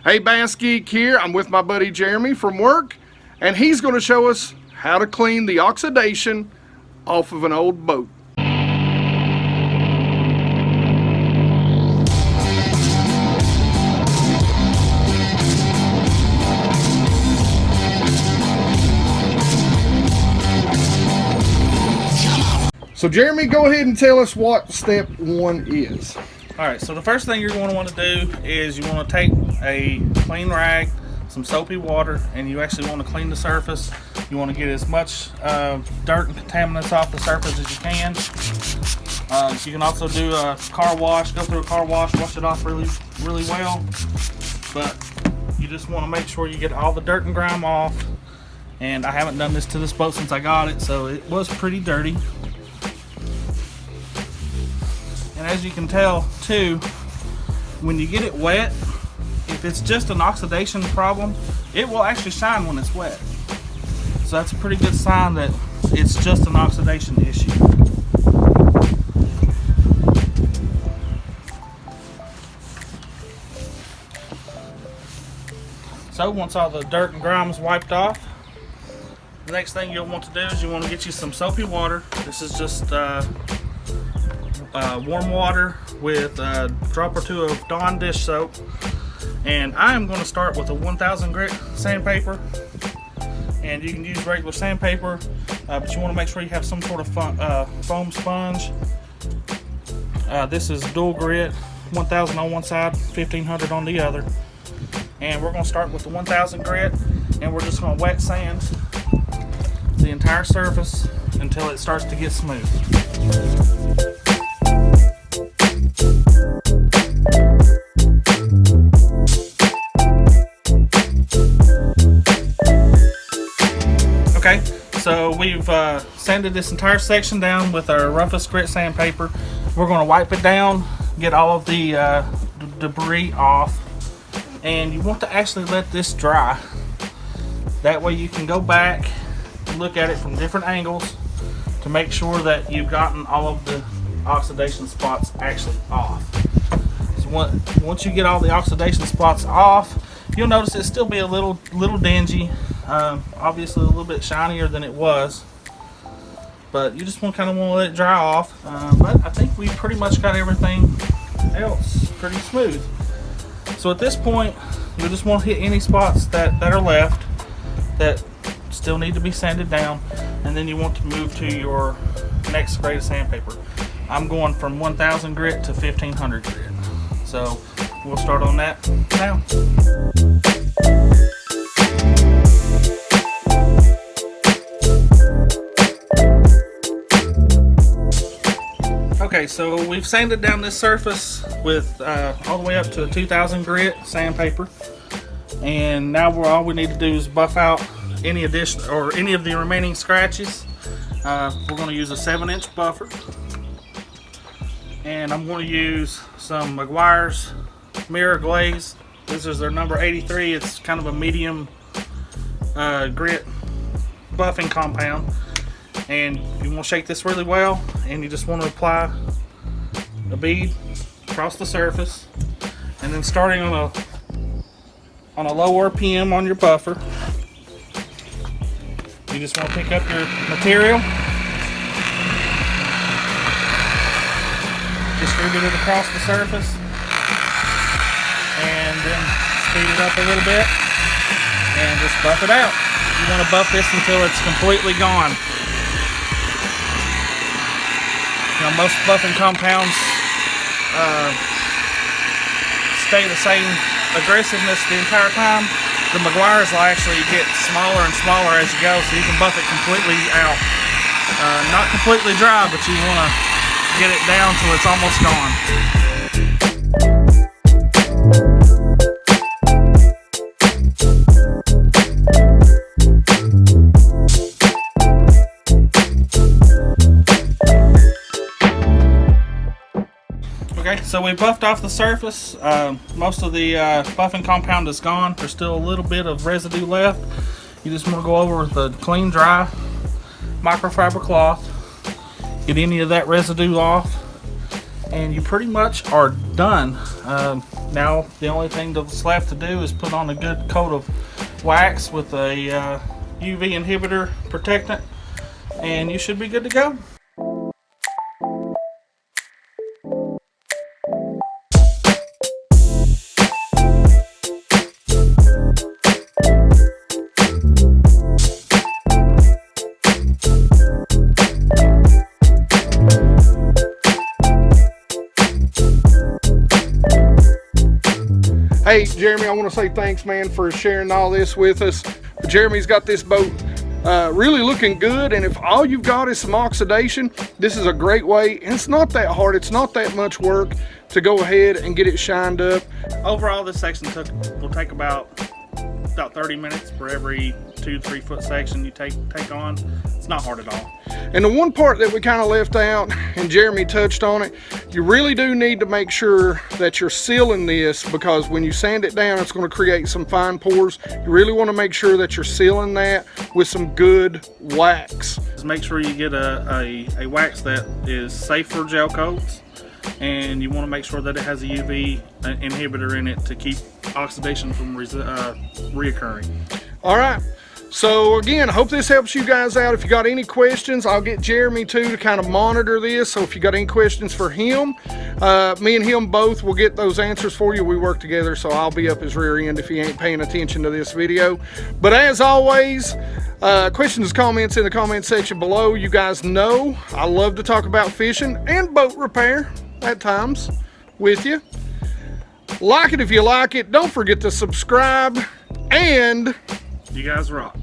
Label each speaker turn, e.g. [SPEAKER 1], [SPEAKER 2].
[SPEAKER 1] Hey, BassGeek here. I'm with my buddy Jeremy from work, and he's going to show us how to clean the oxidation off of an old boat. So Jeremy, go ahead and tell us what step one is.
[SPEAKER 2] Alright, so the first thing you're going to want to do is you want to take a clean rag, some soapy water, and you actually want to clean the surface. You want to get as much dirt and contaminants off the surface as you can. You can also do a car wash, go through a car wash it off really well. But you just want to make sure you get all the dirt and grime off. And I haven't done this to this boat since I got it, so it was pretty dirty. And as you can tell too, when you get it wet, if it's just an oxidation problem, it will actually shine when it's wet. So that's a pretty good sign that it's just an oxidation issue. So once all the dirt and grime is wiped off, the next thing you'll want to do is you want to get you some soapy water. This is just warm water with a drop or two of Dawn dish soap, and I am going to start with a 1000 grit sandpaper, and you can use regular sandpaper, but you want to make sure you have some sort of foam sponge. This is dual grit, 1000 on one side, 1500 on the other, and we're going to start with the 1000 grit, and we're just going to wet sand the entire surface until it starts to get smooth. Okay, so we've sanded this entire section down with our roughest grit sandpaper. We're going to wipe it down, get all of the debris off, and you want to actually let this dry. That way you can go back and look at it from different angles to make sure that you've gotten all of the oxidation spots actually off. So once you get all the oxidation spots off, you'll notice it still be a little dingy. Obviously a little bit shinier than it was, but you just kind of want to let it dry off. But I think we pretty much got everything else pretty smooth. So at this point, you just want to hit any spots that are left that still need to be sanded down, and then you want to move to your next grade of sandpaper. I'm going from 1000 grit to 1500 grit, so we'll start on that now. Okay, so we've sanded down this surface with all the way up to a 2000 grit sandpaper, and now all we need to do is buff out any of the remaining scratches. We're going to use a 7-inch buffer, and I'm going to use some Megabass mirror glaze. This is their number 83. It's kind of a medium grit buffing compound. And you want to shake this really well, and you just want to apply a bead across the surface, and then starting on a low RPM on your buffer, you just want to pick up your material, distribute it across the surface, and then speed it up a little bit and just buff it out. You want to buff this until it's completely gone. You know, most buffing compounds stay the same aggressiveness the entire time. The Megabass will actually get smaller and smaller as you go, so you can buff it completely out. Not completely dry, but you want to get it down till it's almost gone. Okay, so we buffed off the surface. Most of the buffing compound is gone. There's still a little bit of residue left. You just want to go over with a clean, dry microfiber cloth, get any of that residue off, and you pretty much are done. Now the only thing that's left to do is put on a good coat of wax with a UV inhibitor protectant, and you should be good to go.
[SPEAKER 1] Hey, Jeremy, I want to say thanks, man, for sharing all this with us. Jeremy's got this boat really looking good, and if all you've got is some oxidation, this is a great way, and it's not that hard, it's not that much work to go ahead and get it shined up.
[SPEAKER 2] Overall, this section will take about 30 minutes for every 2-3 foot section you take on. It's not hard at all.
[SPEAKER 1] And the one part that we kind of left out, and Jeremy touched on it, you really do need to make sure that you're sealing this, because when you sand it down, it's going to create some fine pores. You really want to make sure that you're sealing that with some good wax.
[SPEAKER 2] Just make sure you get a wax that is safe for gel coats, and you want to make sure that it has a UV inhibitor in it to keep oxidation from reoccurring.
[SPEAKER 1] All right. So again, I hope this helps you guys out. If you got any questions, I'll get Jeremy too to kind of monitor this. So if you got any questions for him, me and him both will get those answers for you. We work together, so I'll be up his rear end if he ain't paying attention to this video. But as always, questions, comments in the comment section below. You guys know I love to talk about fishing and boat repair at times with you. Like it if you like it. Don't forget to subscribe, and
[SPEAKER 2] you guys rock.